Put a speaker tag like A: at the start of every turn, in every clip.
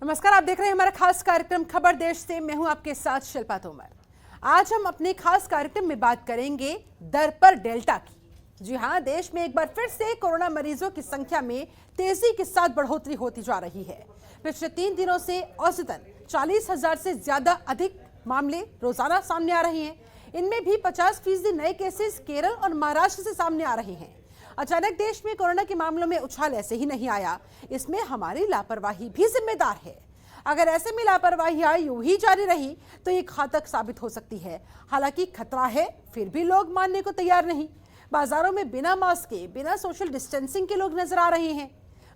A: नमस्कार, आप देख रहे हैं हमारा खास कार्यक्रम खबर देश से। मैं हूं आपके साथ शिल्पा तोमर। आज हम अपने खास कार्यक्रम में बात करेंगे दर पर डेल्टा की। जी हां, देश में एक बार फिर से कोरोना मरीजों की संख्या में तेजी के साथ बढ़ोतरी होती जा रही है। पिछले 3 दिनों से औसतन 40,000 से ज्यादा अधिक मामले रोजाना सामने आ रहे हैं। इनमें भी 50% नए केसेस केरल और महाराष्ट्र से सामने आ रहे हैं। अचानक देश में कोरोना के मामलों में उछाल ऐसे ही नहीं आया, इसमें हमारी लापरवाही भी जिम्मेदार है। अगर ऐसे में लापरवाही यूं ही जारी रही तो ये घातक साबित हो सकती है। हालांकि खतरा है, फिर भी लोग मानने को तैयार नहीं। बाजारों में बिना मास्क के, बिना सोशल डिस्टेंसिंग के लोग नजर आ रहे हैं।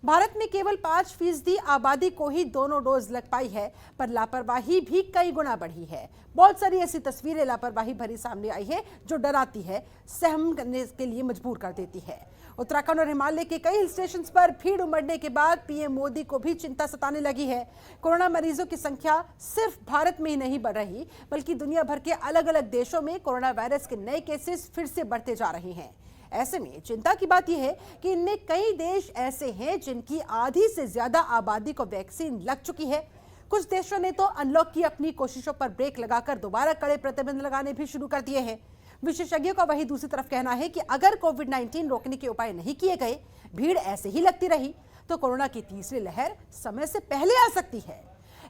A: भारत में केवल 5% आबादी को ही दोनों डोज लग पाई है, पर लापरवाही भी कई गुना बढ़ी है। बहुत सारी ऐसी तस्वीरें लापरवाही भरी सामने आई है जो डराती है, सहम करने के लिए मजबूर कर देती है। उत्तराखंड और हिमालय के कई हिल स्टेशन पर भीड़ उमड़ने के बाद पीएम मोदी को भी चिंता सताने लगी है। कोरोना मरीजों की संख्या सिर्फ भारत में ही नहीं बढ़ रही, बल्कि दुनिया भर के अलग अलग देशों में कोरोना वायरस के नए केसेस फिर से बढ़ते जा रहे हैं। ऐसे में चिंता की बात यह है कि इनमें कई देश ऐसे हैं जिनकी आधी से ज्यादा आबादी को वैक्सीन लग चुकी है। कुछ देशों ने तो अनलॉक की अपनी कोशिशों पर ब्रेक लगाकर दोबारा कड़े प्रतिबंध लगाने भी शुरू कर दिए हैं। विशेषज्ञों का वही दूसरी तरफ कहना है कि अगर कोविड-19 रोकने के उपाय नहीं किए गए, भीड़ ऐसे ही लगती रही, तो कोरोना की तीसरी लहर समय से पहले आ सकती है।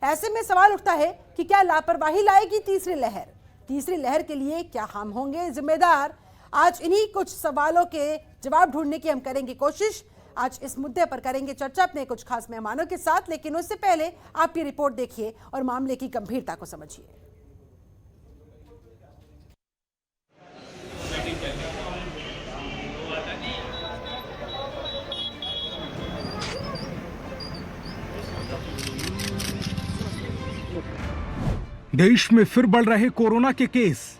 A: ऐसे में सवाल उठता है कि क्या लापरवाही लाएगी तीसरी लहर? तीसरी लहर के लिए क्या हम होंगे जिम्मेदार? आज इन्हीं कुछ सवालों के जवाब ढूंढने की हम करेंगे कोशिश। आज इस मुद्दे पर करेंगे चर्चा अपने कुछ खास मेहमानों के साथ, लेकिन उससे पहले आप ये रिपोर्ट देखिए और मामले की गंभीरता को समझिए।
B: देश में फिर बढ़ रहे कोरोना के केस।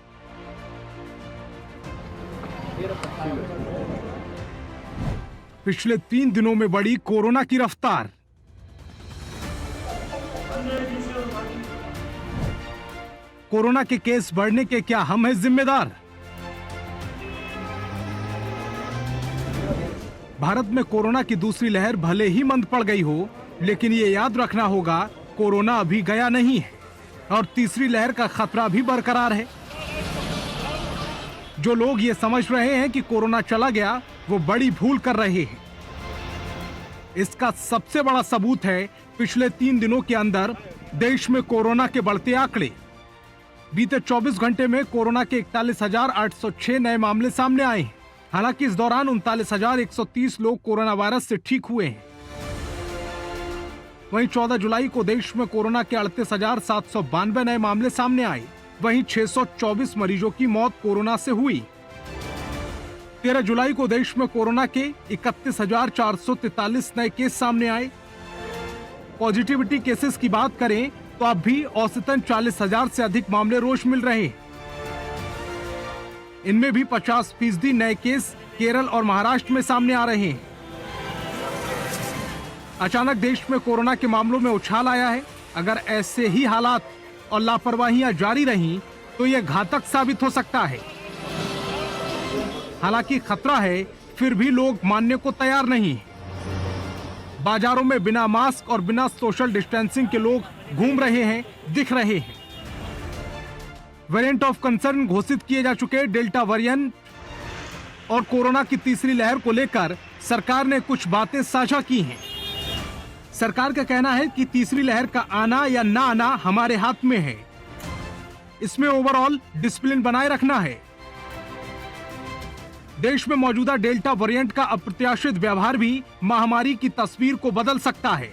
B: पिछले 3 दिनों में बढ़ी कोरोना की रफ्तार। कोरोना के केस बढ़ने के क्या हम हैं जिम्मेदार? भारत में कोरोना की दूसरी लहर भले ही मंद पड़ गई हो, लेकिन ये याद रखना होगा, कोरोना अभी गया नहीं है और तीसरी लहर का खतरा भी बरकरार है। जो लोग ये समझ रहे हैं कि कोरोना चला गया, वो बड़ी भूल कर रहे हैं। इसका सबसे बड़ा सबूत है पिछले 3 दिनों के अंदर देश में कोरोना के बढ़ते आंकड़े। बीते 24 घंटे में कोरोना के 41,806 नए मामले सामने आए हैं। हालांकि इस दौरान 39,130 लोग कोरोना वायरस से ठीक हुए हैं। वहीं 14 जुलाई को देश में कोरोना के 38,792 नए मामले सामने आए। वहीं 624 मरीजों की मौत कोरोना से हुई। 13 जुलाई को देश में कोरोना के 31,443 नए केस सामने आए। पॉजिटिविटी केसेस की बात करें तो अब भी औसतन 40,000 से अधिक मामले रोज मिल रहे हैं। इनमें भी 50% नए केस केरल और महाराष्ट्र में सामने आ रहे हैं। अचानक देश में कोरोना के मामलों में उछाल आया है। अगर ऐसे ही हालात और लापरवाहियां जारी रहीं तो यह घातक साबित हो सकता है। हालांकि खतरा है, फिर भी लोग मानने को तैयार नहीं। बाजारों में बिना मास्क और बिना सोशल डिस्टेंसिंग के लोग घूम रहे हैं, दिख रहे हैं। वेरिएंट ऑफ कंसर्न घोषित किए जा चुके डेल्टा वेरिएंट और कोरोना की तीसरी लहर को लेकर सरकार ने कुछ बातें साझा की हैं। सरकार का कहना है कि तीसरी लहर का आना या ना आना हमारे हाथ में है। इसमें ओवरऑल डिसिप्लिन बनाए रखना है। देश में मौजूदा डेल्टा वेरिएंट का अप्रत्याशित व्यवहार भी महामारी की तस्वीर को बदल सकता है।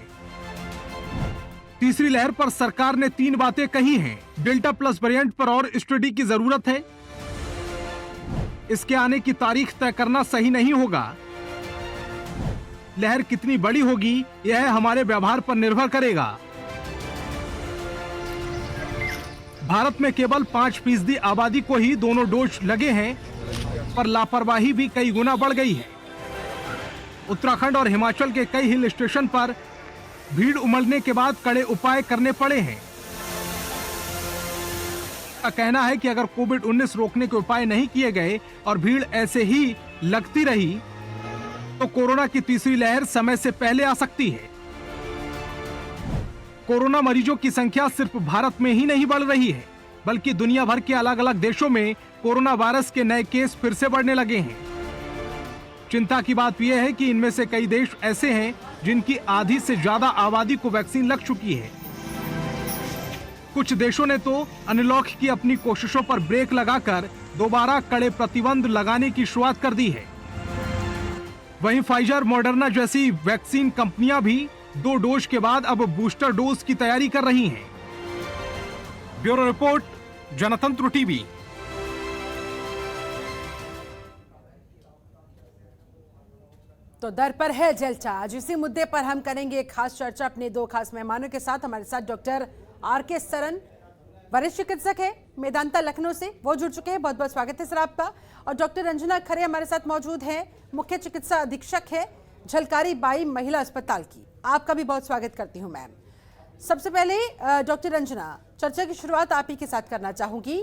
B: तीसरी लहर पर सरकार ने 3 बातें कही हैं। डेल्टा प्लस वेरिएंट पर और स्टडी की जरूरत है। इसके आने की तारीख तय करना सही नहीं होगा। लहर कितनी बड़ी होगी, यह हमारे व्यवहार पर निर्भर करेगा। भारत में केवल 5% आबादी को ही दोनों डोज लगे हैं, पर लापरवाही भी कई गुना बढ़ गई है। उत्तराखंड और हिमाचल के कई हिल स्टेशन पर भीड़ उमड़ने के बाद कड़े उपाय करने पड़े हैं। का कहना है कि अगर कोविड-19 रोकने के उपाय नहीं किए गए और भीड़ ऐसे ही लगती रही तो कोरोना की तीसरी लहर समय से पहले आ सकती है। कोरोना मरीजों की संख्या सिर्फ भारत में ही नहीं बढ़ रही है, बल्कि दुनिया भर के अलग अलग देशों में कोरोना वायरस के नए केस फिर से बढ़ने लगे हैं। चिंता की बात यह है कि इनमें से कई देश ऐसे हैं जिनकी आधी से ज्यादा आबादी को वैक्सीन लग चुकी है। कुछ देशों ने तो अनलॉक की अपनी कोशिशों पर ब्रेक लगाकर दोबारा कड़े प्रतिबंध लगाने की शुरुआत कर दी है। वहीं फाइजर, मॉडर्ना जैसी वैक्सीन कंपनियां भी 2 डोज के बाद अब बूस्टर डोज की तैयारी कर रही हैं। ब्यूरो रिपोर्ट, जनतंत्र टीवी।
A: तो दर पर है डेल्टा। आज इसी मुद्दे पर हम करेंगे खास चर्चा अपने 2 खास मेहमानों के साथ। हमारे साथ डॉक्टर आर.के. सरन, वरिष्ठ चिकित्सक है मेदांता लखनऊ से, वो जुड़ चुके हैं। बहुत बहुत स्वागत है सर आपका। और डॉक्टर रंजना खरे हमारे साथ मौजूद हैं, मुख्य चिकित्सा अधीक्षक है झलकारी बाई महिला अस्पताल की। आपका भी बहुत स्वागत करती हूँ मैम। सबसे पहले डॉक्टर रंजना, चर्चा की शुरुआत आप ही के साथ करना चाहूंगी।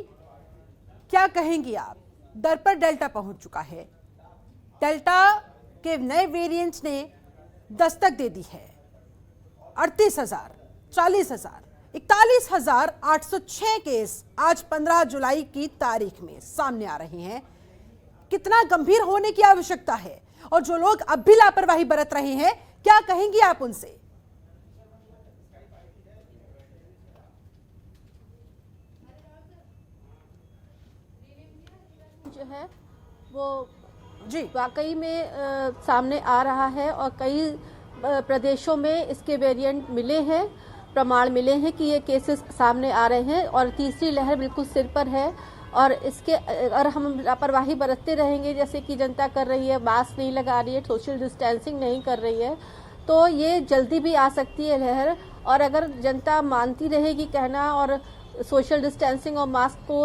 A: क्या कहेंगी आप, दर पर डेल्टा पहुंच चुका है, डेल्टा के नए वेरिएंट ने दस्तक दे दी है। 38,000, 40,000, 41,806 केस आज 15 जुलाई की तारीख में सामने आ रहे हैं। कितना गंभीर होने की आवश्यकता है, और जो लोग अब भी लापरवाही बरत रहे हैं, क्या कहेंगी आप उनसे?
C: जो है वो
A: जी
C: वाकई में सामने आ रहा है, और कई प्रदेशों में इसके वेरिएंट मिले हैं, प्रमाण मिले हैं कि ये केसेस सामने आ रहे हैं, और तीसरी लहर बिल्कुल सिर पर है। और इसके अगर हम लापरवाही बरतते रहेंगे, जैसे कि जनता कर रही है, मास्क नहीं लगा रही है, सोशल डिस्टेंसिंग नहीं कर रही है, तो ये जल्दी भी आ सकती है लहर। और अगर जनता मानती रहेगी कहना और सोशल डिस्टेंसिंग और मास्क को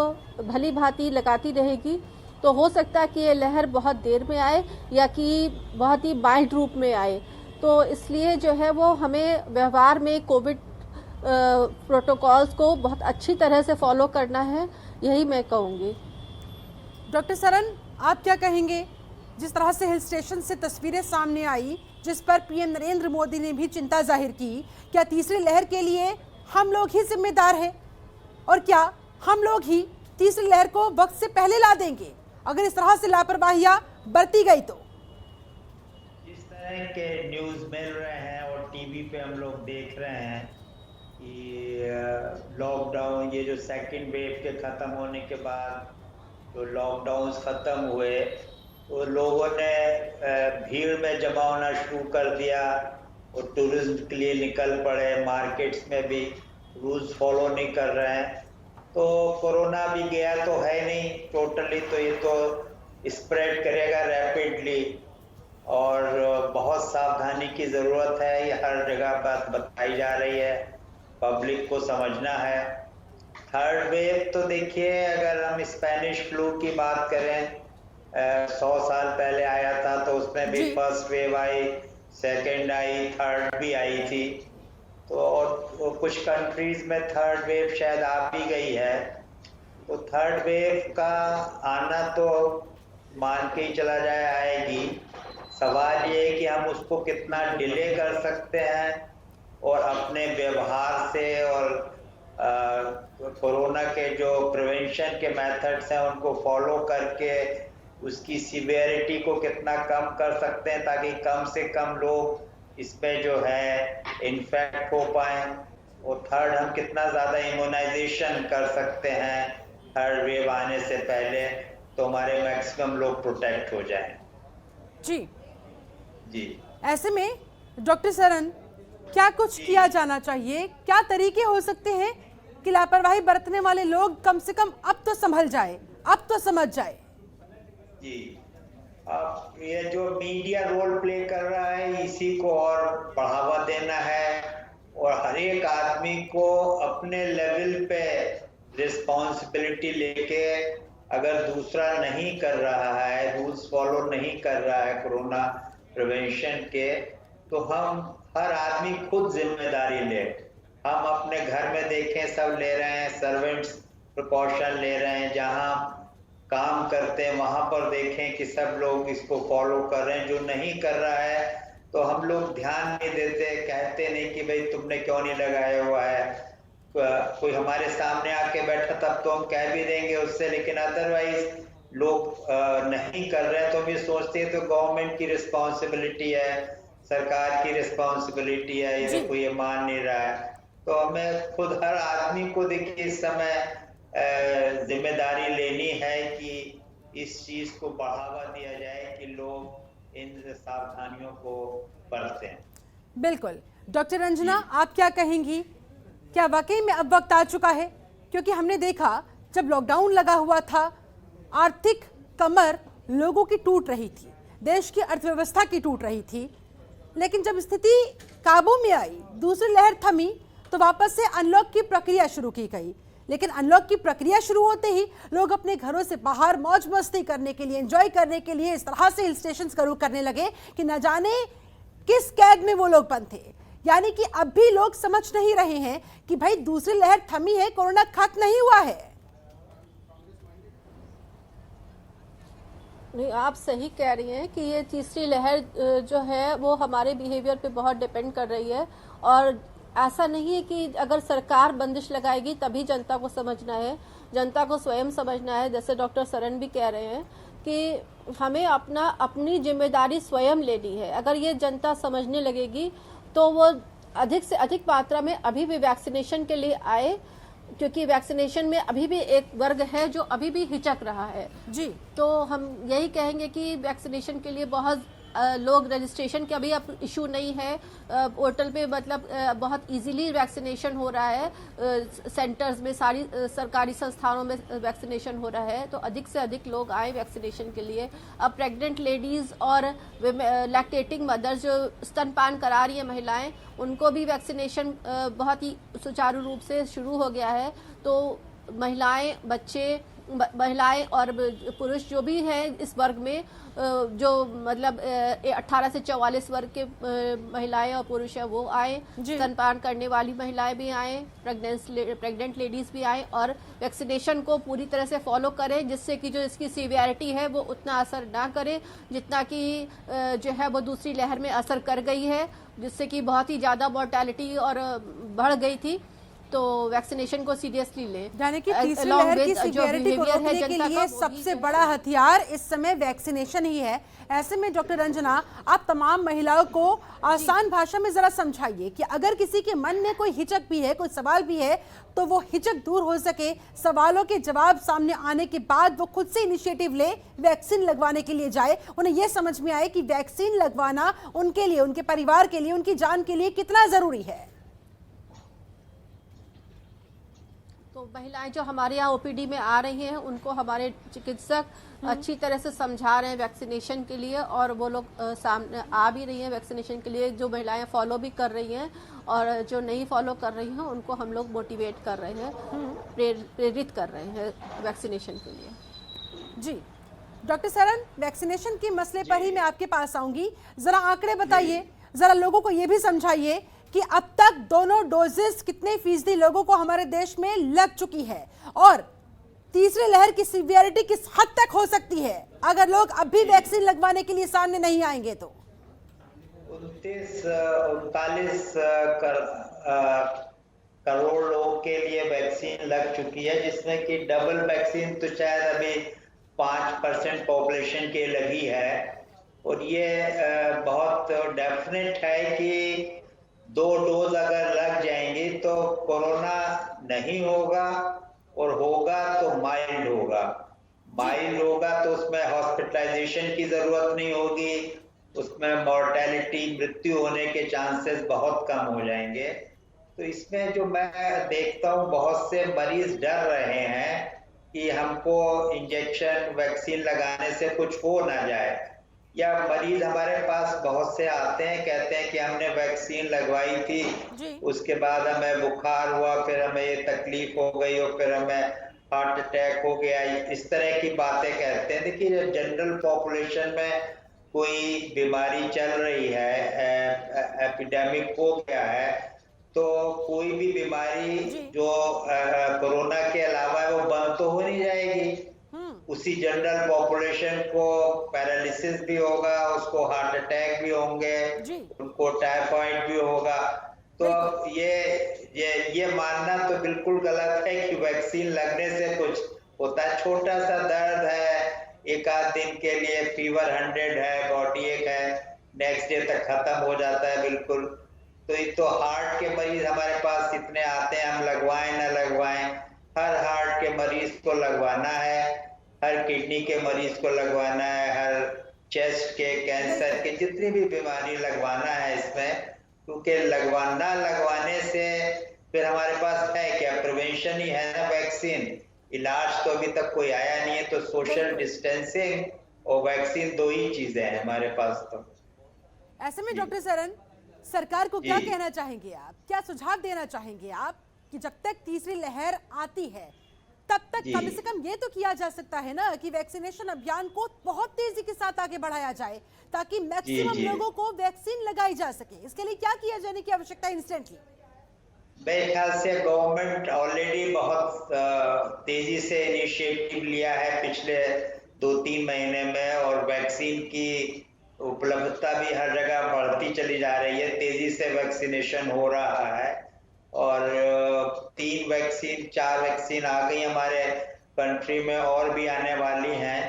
C: भली भांति लगाती रहेगी, तो हो सकता है कि ये लहर बहुत देर में आए या कि बहुत ही माइल्ड रूप में आए। तो इसलिए जो है वो हमें व्यवहार में कोविड प्रोटोकॉल्स को बहुत अच्छी तरह से फॉलो करना है, यही मैं कहूँगी।
A: डॉक्टर सरन, आप क्या कहेंगे? जिस तरह से हिल स्टेशन से तस्वीरें सामने आई, जिस पर पीएम नरेंद्र मोदी ने भी चिंता जाहिर की, क्या तीसरी लहर के लिए हम लोग ही जिम्मेदार हैं, और क्या हम लोग ही तीसरी लहर को वक्त से पहले ला देंगे अगर इस तरह से लापरवाहियां बरती गई तो?
D: जिस तरह के न्यूज़ मिल रहे हैं और टीवी पे हम लोग देख रहे हैं कि लॉकडाउन, ये जो सेकंड वेव के ख़त्म होने के बाद जो लॉकडाउन ख़त्म हुए, तो लोगों ने भीड़ में जमा होना शुरू कर दिया और टूरिज्म के लिए निकल पड़े। मार्केट्स में भी रूल्स फॉलो नहीं कर रहे हैं, तो कोरोना भी गया तो है नहीं टोटली, तो ये तो स्प्रेड करेगा रैपिडली, और बहुत सावधानी की ज़रूरत है। ये हर जगह बात बताई जा रही है, पब्लिक को समझना है। थर्ड वेव तो देखिए, अगर हम स्पेनिश फ्लू की बात करें, 100 साल पहले आया था, तो उसमें भी first wave I, second I, third भी आई थी। तो और कुछ कंट्रीज में थर्ड वेव शायद आ भी गई है। तो थर्ड वेव का आना तो मान के ही चला जाए आएगी। सवाल ये है कि हम उसको कितना डिले कर सकते हैं, और अपने व्यवहार से और कोरोना के जो प्रिवेंशन के मेथड्स हैं उनको फॉलो करके उसकी सीवियरिटी को कितना कम कर सकते हैं, ताकि कम से कम लोग इसमें जो है इन्फेक्ट हो पाए। और थर्ड, हम कितना ज़्यादा इम्यूनाइजेशन कर सकते हैं थर्ड वेव आने से पहले, तो हमारे मैक्सिमम लोग प्रोटेक्ट हो जाएं। जी
A: ऐसे में डॉक्टर सरन, क्या कुछ किया जाना चाहिए? क्या तरीके हो सकते हैं कि लापरवाही बरतने वाले लोग कम से कम अब तो संभल जाए, अब तो समझ जाए?
D: जी, अब ये जो मीडिया रोल प्ले कर रहा है, इसी को और बढ़ावा देना है, और हर एक आदमी को अपने लेवल पे रिस्पॉन्सिबिलिटी लेके, अगर दूसरा नहीं कर रहा है, रूल्स फॉलो नहीं कर रहा है कोरोना प्रिवेंशन के, तो हम हर आदमी खुद जिम्मेदारी ले। हम अपने घर में देखें, सब ले रहे हैं, सर्वेंट्स प्रिकॉशन ले रहे हैं, जहां काम करते हैं वहां पर देखें कि सब लोग इसको फॉलो कर रहे हैं। जो नहीं कर रहा है तो हम लोग ध्यान नहीं देते, कहते नहीं कि भाई तुमने क्यों नहीं लगाया हुआ है। कोई हमारे सामने आके बैठा तब तो हम कह भी देंगे उससे, लेकिन अदरवाइज लोग नहीं कर रहे हैं तो हम ये सोचते हैं तो गवर्नमेंट की रिस्पॉन्सिबिलिटी है, सरकार की रिस्पॉन्सिबिलिटी है, ये कोई ये मान नहीं रहा है। तो हमें खुद हर आदमी को देखिए इस समय जिम्मेदारी लेनी है कि इस चीज को बढ़ावा दिया जाए कि लोग इन सावधानियों को बरतें।
A: बिल्कुल। डॉक्टर रंजना, आप क्या कहेंगी? क्या वाकई में अब वक्त आ चुका है? क्योंकि हमने देखा जब लॉकडाउन लगा हुआ था, आर्थिक कमर लोगों की टूट रही थी, देश की अर्थव्यवस्था की टूट रही थी, लेकिन जब स्थिति काबू में आई, दूसरी लहर थमी, तो वापस से अनलॉक की प्रक्रिया शुरू की गई। लेकिन अनलॉक की प्रक्रिया शुरू होते ही लोग अपने घरों से बाहर मौज मस्ती करने के लिए, एंजॉय करने के लिए इस तरह से हिल स्टेशन जरूर करने लगे कि न जाने किस कैद में वो लोग बंद थे। यानी कि अब भी लोग समझ नहीं रहे हैं कि भाई दूसरी लहर थमी है, कोरोना खत्म नहीं हुआ है।
C: नहीं, आप सही कह रही हैं कि ये तीसरी लहर जो है वो हमारे बिहेवियर पे बहुत डिपेंड कर रही है। और ऐसा नहीं है कि अगर सरकार बंदिश लगाएगी तभी जनता को समझना है, जनता को स्वयं समझना है। जैसे डॉक्टर सरन भी कह रहे हैं कि हमें अपनी जिम्मेदारी स्वयं लेनी है। अगर ये जनता समझने लगेगी तो वो अधिक से अधिक मात्रा में अभी भी वैक्सीनेशन के लिए आए, क्योंकि वैक्सीनेशन में अभी भी एक वर्ग है जो अभी भी हिचक रहा है
A: जी।
C: तो हम यही कहेंगे कि वैक्सीनेशन के लिए बहुत लोग रजिस्ट्रेशन का भी अब इशू नहीं है, पोर्टल पे मतलब बहुत इजीली वैक्सीनेशन हो रहा है। सेंटर्स में सारी सरकारी संस्थानों में वैक्सीनेशन हो रहा है, तो अधिक से अधिक लोग आए वैक्सीनेशन के लिए। अब प्रेग्नेंट लेडीज और लैक्टेटिंग मदर्स जो स्तनपान करा रही है महिलाएं, उनको भी वैक्सीनेशन बहुत ही सुचारू रूप से शुरू हो गया है। तो महिलाएं, बच्चे, महिलाएं और पुरुष जो भी हैं इस वर्ग में, जो मतलब 18 से 44 वर्ग के महिलाएं और पुरुष है वो आए, स्तनपान करने वाली महिलाएं भी आए, प्रेग्नेंट लेडीज भी आए और वैक्सीनेशन को पूरी तरह से फॉलो करें, जिससे कि जो इसकी सीवियरिटी है वो उतना असर ना करे जितना कि जो है वो दूसरी लहर में असर कर गई है, जिससे कि बहुत ही ज़्यादा मोर्टेलिटी और बढ़ गई थी। तो वैक्सीनेशन को सीरियसली ले,
A: यानी कि तीसरी लहर की सीवियरिटी को रोकने के लिए सबसे बड़ा हथियार इस समय वैक्सीनेशन ही है। ऐसे में डॉक्टर रंजना, आप तमाम महिलाओं को आसान भाषा में जरा समझाइए कि अगर किसी के मन में कोई हिचक भी है, कोई सवाल भी है, तो वो हिचक दूर हो सके, सवालों के जवाब सामने आने के बाद वो खुद से इनिशिएटिव ले, वैक्सीन लगवाने के लिए जाए, उन्हें यह समझ में आए कि वैक्सीन लगवाना उनके लिए, उनके परिवार के लिए, उनकी जान के लिए कितना जरूरी है।
C: तो महिलाएं जो हमारे यहाँ ओपीडी में आ रही हैं उनको हमारे चिकित्सक अच्छी तरह से समझा रहे हैं वैक्सीनेशन के लिए, और वो लोग सामने आ भी रही हैं वैक्सीनेशन के लिए। जो महिलाएं फॉलो भी कर रही हैं और जो नहीं फॉलो कर रही हैं उनको हम लोग मोटिवेट कर रहे हैं, प्रेरित कर रहे हैं वैक्सीनेशन के लिए।
A: जी डॉक्टर सरन, वैक्सीनेशन के मसले पर ही मैं आपके पास आऊंगी। जरा आंकड़े बताइए, जरा लोगों को ये भी समझाइए कि अब तक दोनों डोजेस कितने फीसदी लोगों को हमारे देश में लग चुकी है, और तीसरी लहर की सीवियरिटी किस हद तक हो सकती है अगर लोग अब भी वैक्सीन लगवाने के लिए सामने नहीं आएंगे तो।
D: 39 करोड़ लोगों के लिए वैक्सीन लग चुकी है, जिसमें कि डबल वैक्सीन तो शायद अभी 5% पॉपुलेशन के लगी है। और ये बहुत डेफिनेट है कि 2 डोज अगर लग जाएंगी तो कोरोना नहीं होगा, और होगा तो माइल्ड होगा। माइल्ड होगा तो उसमें हॉस्पिटलाइजेशन की जरूरत नहीं होगी, उसमें मॉर्टेलिटी, मृत्यु होने के चांसेस बहुत कम हो जाएंगे। तो इसमें जो मैं देखता हूँ, बहुत से मरीज डर रहे हैं कि हमको इंजेक्शन, वैक्सीन लगाने से कुछ हो ना जाए, या मरीज हमारे पास बहुत से आते हैं, कहते हैं कि हमने वैक्सीन लगवाई थी, उसके बाद हमें बुखार हुआ, फिर हमें ये तकलीफ हो गई और फिर हमें हार्ट अटैक हो गया, इस तरह की बातें कहते हैं। देखिए, जब जनरल पॉपुलेशन में कोई बीमारी चल रही है, एपिडेमिक हो गया है, तो कोई भी बीमारी जो कोरोना के अलावा है वो बंद तो हो नहीं जाएगी। उसी जनरल पॉपुलेशन को पैरालिसिस भी होगा, उसको हार्ट अटैक भी होंगे, उनको टाइफाइड भी होगा। तो अब ये मानना तो बिल्कुल गलत है कि वैक्सीन लगने से कुछ होता है। छोटा सा दर्द है, एक आध दिन के लिए, फीवर 100 है, बॉडी एक है, नेक्स्ट डे तक खत्म हो जाता है बिल्कुल। तो ये तो हार्ट के मरीज हमारे पास इतने आते हैं, हम लगवाएं ना लगवाएं, हर हार्ट के मरीज को लगवाना है, हर किडनी के मरीज को लगवाना है, हर चेस्ट के, कैंसर के, जितनी भी बीमारी लगवाना है इसमें, क्योंकि लगवाने से फिर हमारे पास है क्या, प्रिवेंशन ही है ना वैक्सीन। इलाज तो अभी तक कोई आया नहीं है, तो सोशल डिस्टेंसिंग और वैक्सीन दो ही चीजें हैं हमारे पास। तो
A: ऐसे में डॉक्टर सरन, सरकार को क्या कहना चाहेंगे आप, क्या सुझाव देना चाहेंगे आप कि जब तक तीसरी लहर आती है तब तक कम से कम ये तो किया जा सकता है ना कि वैक्सीनेशन अभियान को बहुत तेजी के साथ आगे बढ़ाया जाए ताकि मैक्सिमम लोगों को वैक्सीन लगाई जा सके। इसके लिए क्या किया जाने की आवश्यकता है इंस्टेंटली?
D: मेरे ख्याल से गवर्नमेंट ऑलरेडी बहुत तेजी से इनिशिएटिव लिया है पिछले 2-3 महीने में, और वैक्सीन की उपलब्धता भी हर जगह बढ़ती चली जा रही है, तेजी से वैक्सीनेशन हो रहा है। और 3 वैक्सीन 4 वैक्सीन आ गई हमारे कंट्री में, और भी आने वाली हैं।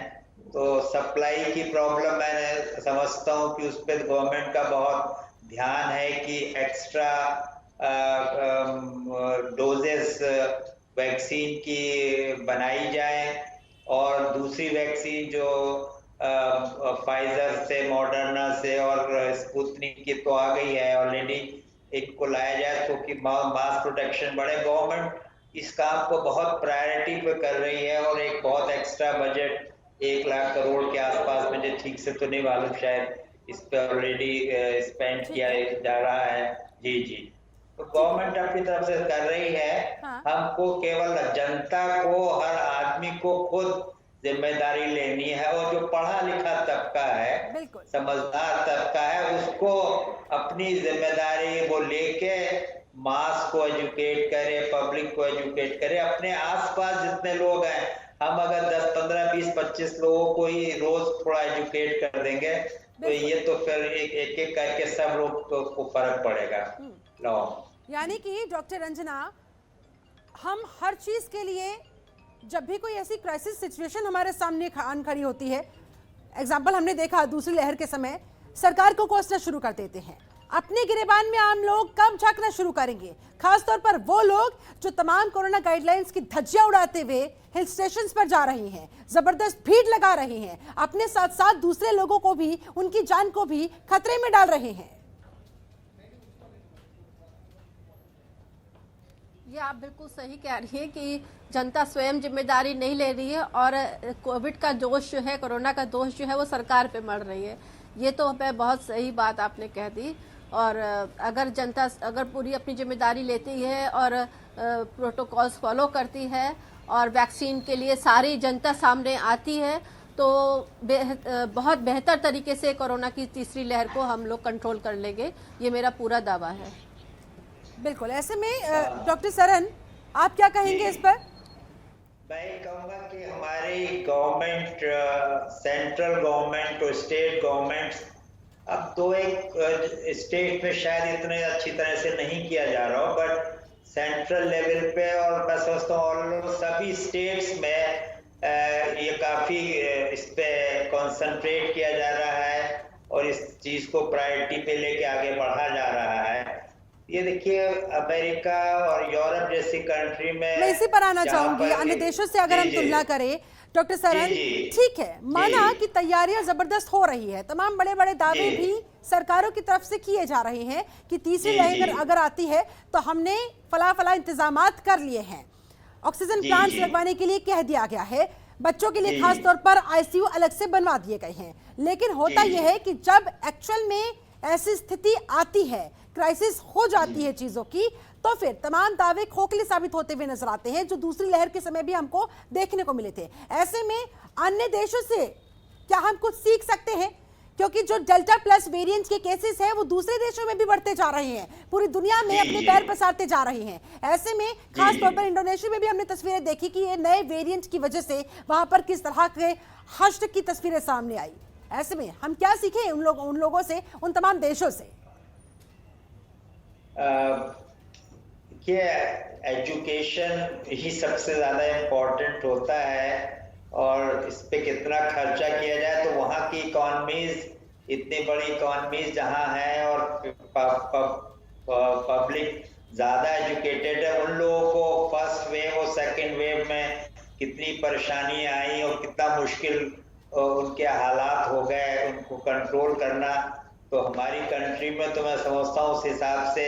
D: तो सप्लाई की प्रॉब्लम मैं समझता हूँ कि उस पर गवर्नमेंट का बहुत ध्यान है कि एक्स्ट्रा डोजेस वैक्सीन की बनाई जाए, और दूसरी वैक्सीन जो फाइजर से, मॉडर्ना से और स्पुतनिक की तो आ गई है ऑलरेडी, इनको लाया जाए तो कि मास प्रोटेक्शन बढ़े। गवर्नमेंट इस काम को बहुत प्रायोरिटी पे कर रही है, और एक बहुत एक्स्ट्रा बजट 1 लाख करोड़ के आसपास, मुझे ठीक से तो नहीं मालूम, शायद इस पे ऑलरेडी स्पेंड किया जा रहा है। जी तो गवर्नमेंट अपनी तरफ से कर रही है। हमको केवल जनता को, हर आदमी को खुद जिम्मेदारी लेनी है, और जो पढ़ा लिखा तबका है, समझदार तबका है, उसको अपनी जिम्मेदारी वो लेके मास को एजुकेट करे, पब्लिक को एजुकेट करे। अपने आसपास जितने लोग हैं, हम अगर 10, 15, 20, 25 लोगों को ही रोज थोड़ा एजुकेट कर देंगे तो ये तो फिर एक करके सब लोग को फर्क पड़ेगा।
A: यानी कि डॉक्टर रंजना, हम हर चीज के लिए जब भी कोई ऐसी क्राइसिस सिचुएशन हमारे सामने आन खड़ी होती है, एग्जाम्पल हमने देखा दूसरी लहर के समय, सरकार को कोसना शुरू कर देते हैं। अपने गिरेबान में आम लोग कब झांकना शुरू करेंगे, खासतौर पर वो लोग जो तमाम कोरोना गाइडलाइंस की धज्जियां उड़ाते हुए हिल स्टेशंस पर जा रही हैं, जबरदस्त भीड़ लगा रहे हैं, अपने साथ साथ दूसरे लोगों को भी, उनकी जान को भी खतरे में डाल रहे हैं।
C: ये आप बिल्कुल सही कह रही हैं कि जनता स्वयं जिम्मेदारी नहीं ले रही है, और कोविड का दोष जो है, कोरोना का दोष जो है, वो सरकार पे मढ़ रही है। ये तो बहुत सही बात आपने कह दी। और अगर जनता अगर पूरी अपनी जिम्मेदारी लेती है और प्रोटोकॉल्स फॉलो करती है और वैक्सीन के लिए सारी जनता सामने आती है, तो बहुत बेहतर तरीके से कोरोना की तीसरी लहर को हम लोग कंट्रोल कर लेंगे, ये मेरा पूरा दावा है।
A: बिल्कुल। ऐसे में डॉक्टर सरन, आप क्या कहेंगे इस पर?
D: मैं कहूँगा कि हमारी गवर्नमेंट, सेंट्रल गवर्नमेंट और स्टेट गवर्नमेंट, अब तो एक स्टेट में शायद इतने अच्छी तरह से नहीं किया जा रहा हो, बट सेंट्रल लेवल पे और मैं समझता हूँ सभी स्टेट्स में ये काफी इस पे कंसंट्रेट किया जा रहा है और इस चीज को प्रायोरिटी पे लेके आगे बढ़ा जा रहा है। ये देखिए, अमेरिका और यूरोप जैसी कंट्री में,
A: मैं इसी पर आना चाहूंगी, अन्य देशों से अगर हम तुलना करें डॉक्टर सरन, ठीक है, माना कि तैयारियां जबरदस्त हो रही है, तमाम बड़े बड़े दावे भी सरकारों की तरफ से किए जा रहे हैं कि तीसरी लहर अगर आती है तो हमने फला इंतजामात कर लिए हैं, ऑक्सीजन प्लांट्स लगवाने के लिए कह दिया गया है, बच्चों के लिए खास तौर पर आईसीयू अलग से बनवा दिए गए हैं। लेकिन होता यह है कि जब एक्चुअल में ऐसी स्थिति आती है, क्राइसिस हो जाती है चीजों की, तो फिर तमाम दावे खोखले साबित होते हुए नजर आते हैं, जो दूसरी लहर के समय भी हमको देखने को मिले थे। ऐसे में अन्य देशों से क्या हम कुछ सीख सकते हैं? क्योंकि जो डेल्टा प्लस वेरिएंट के केसेस है वो दूसरे देशों में भी बढ़ते जा रहे हैं, पूरी दुनिया में अपने पैर पसारते जा रहे हैं। ऐसे में खास तौर पर इंडोनेशिया में भी हमने तस्वीरें देखी कि ये नए वेरिएंट की वजह से वहां पर किस तरह के हश्र की तस्वीरें सामने आई। ऐसे में हम क्या सीखें उन लोगों से, उन तमाम देशों से?
D: एजुकेशन ही सबसे ज्यादा इम्पोर्टेंट होता है, और इस पे कितना खर्चा किया जाए, तो वहाँ की इकोनॉमीज, इतनी बड़ी इकोनॉमीज जहाँ है और पब्लिक ज्यादा एजुकेटेड है, उन लोगों को फर्स्ट वेव और सेकंड वेव में कितनी परेशानी आई और कितना मुश्किल उनके हालात हो गए उनको कंट्रोल करना। तो हमारी कंट्री में तो मैं समझता हूँ उस हिसाब से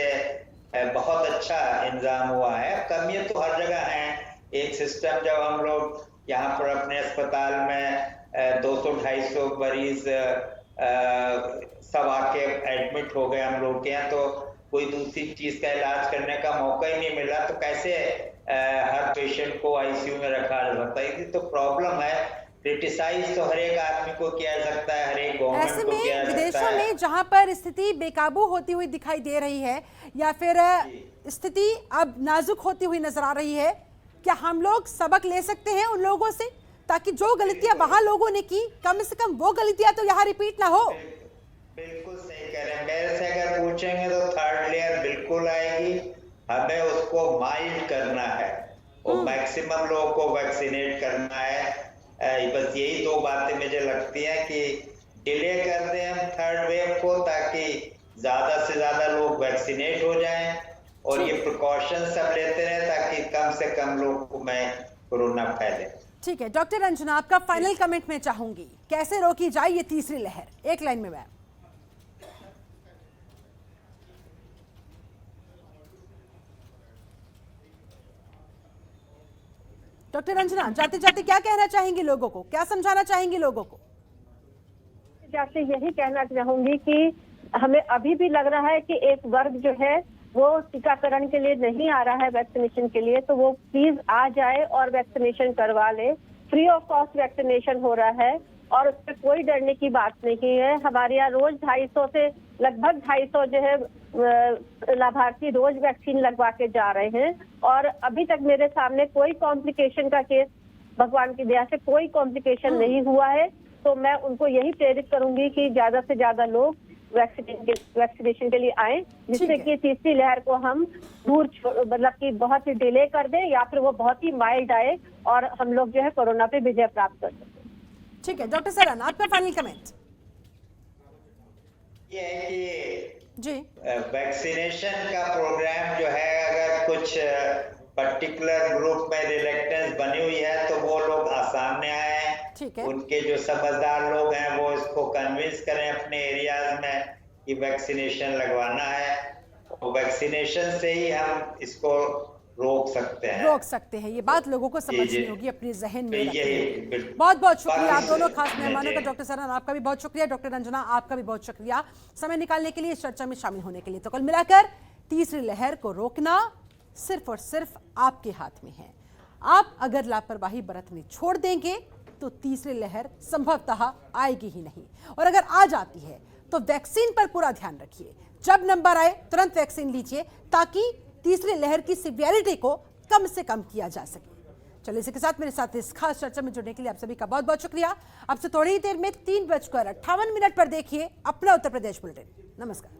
D: बहुत अच्छा इंतजाम हुआ है। कमियां तो हर जगह हैं। एक सिस्टम, जब हम लोग यहाँ पर अपने अस्पताल में 200-250 मरीज सब आके एडमिट हो गए हम लोग के यहाँ, तो कोई दूसरी चीज का इलाज करने का मौका ही नहीं मिला, तो कैसे हर पेशेंट को आईसीयू में रखा जा सकता है? ये तो प्रॉब्लम है। क्रिटिसाइज तो हर एक आदमी को किया जा सकता है, हर एक गवर्नमेंट को किया जा सकता है।
A: विदेशों में जहां पर स्थिति बेकाबू होती हुई दिखाई दे रही है या फिर स्थिति अब नाजुक होती हुई नजर आ रही है, क्या हम लोग सबक ले सकते हैं उन लोगों से, ताकि जो गलतियां वहां लोगों ने की कम से कम वो गलतियां तो यहाँ रिपीट ना हो?
D: बिल्कुल सही कह रहे हैं। मेरे से अगर पूछेंगे तो थर्ड लेयर बिल्कुल आएगी। हमें उसको माइल्ड करना है और मैक्सिमम लोगों को वैक्सीनेट करना है। बस यही दो बातें मुझे लगती हैं कि डिले कर दें हम थर्ड वेव को, ताकि ज्यादा से ज्यादा लोग वैक्सीनेट हो जाएं और ये प्रिकॉशन सब लेते रहे, ताकि कम से कम लोग में कोरोना फैले।
A: ठीक है डॉक्टर रंजना, आपका फाइनल कमेंट मैं चाहूंगी, कैसे रोकी जाए ये तीसरी लहर, एक लाइन में मैम? डॉक्टर रंजना, जाते जाते क्या कहना चाहेंगी लोगों को, क्या समझाना चाहेंगी लोगों को?
E: जाते यही कहना चाहूंगी कि हमें अभी भी लग रहा है कि एक वर्ग जो है वो टीकाकरण के लिए नहीं आ रहा है, वैक्सीनेशन के लिए, तो वो प्लीज आ जाए और वैक्सीनेशन करवा ले। फ्री ऑफ कॉस्ट वैक्सीनेशन हो रहा है और उस पर कोई डरने की बात नहीं है। हमारे यहाँ रोज 250 से लगभग 250 जो है लाभार्थी रोज वैक्सीन लगवा के जा रहे हैं और अभी तक मेरे सामने कोई कॉम्प्लिकेशन का केस, भगवान की दया से कोई कॉम्प्लिकेशन नहीं हुआ है। तो मैं उनको यही प्रेरित करूंगी कि ज्यादा से ज्यादा लोग वैक्सीनेशन के लिए आए, जिससे कि तीसरी लहर को हम दूर, मतलब कि बहुत ही डिले कर दें या फिर वो बहुत ही माइल्ड आए और हम लोग जो है कोरोना पे विजय प्राप्त कर सकें।
A: ठीक है डॉक्टर सरन, आपका फाइनल कमेंट?
D: ये है कि
A: जी,
D: वैक्सीनेशन का प्रोग्राम जो है, अगर कुछ पर्टिकुलर ग्रुप में रिलेक्टेंस बनी हुई है तो वो लोग सामने आए,
A: ठीक है।
D: उनके जो समझदार लोग हैं वो इसको कन्विंस करें अपने एरियाज में कि वैक्सीनेशन लगवाना है, और वैक्सीनेशन से ही हम इसको रोक सकते हैं।
A: ये बात लोगों को समझनी होगी, अपने जहन में रखनी।
D: ये
A: बहुत बहुत शुक्रिया आप दोनों खास मेहमानों का। डॉक्टर सरन आपका भी बहुत शुक्रिया, डॉक्टर रंजना आपका भी बहुत शुक्रिया समय निकालने के लिए, इस चर्चा में शामिल होने के लिए। तो कुल मिलाकर तीसरी लहर को रोकना सिर्फ और सिर्फ आपके हाथ में है। आप अगर लापरवाही बरतनी छोड़ देंगे तो तीसरी लहर संभवतः आएगी ही नहीं, और अगर आ जाती है तो वैक्सीन पर पूरा ध्यान रखिए। जब नंबर आए तुरंत वैक्सीन लीजिए, ताकि तीसरी लहर की सिवियरिटी को कम से कम किया जा सके। चलिए, इसी के साथ मेरे साथ इस खास चर्चा में जुड़ने के लिए आप सभी का बहुत बहुत शुक्रिया। अब से थोड़ी ही देर में 3:58 पर देखिए अपना उत्तर प्रदेश बुलेटिन। नमस्कार।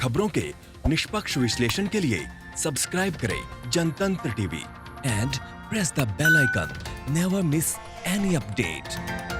F: खबरों के निष्पक्ष विश्लेषण के लिए सब्सक्राइब करें Jantantra TV and press the bell icon. Never miss any update.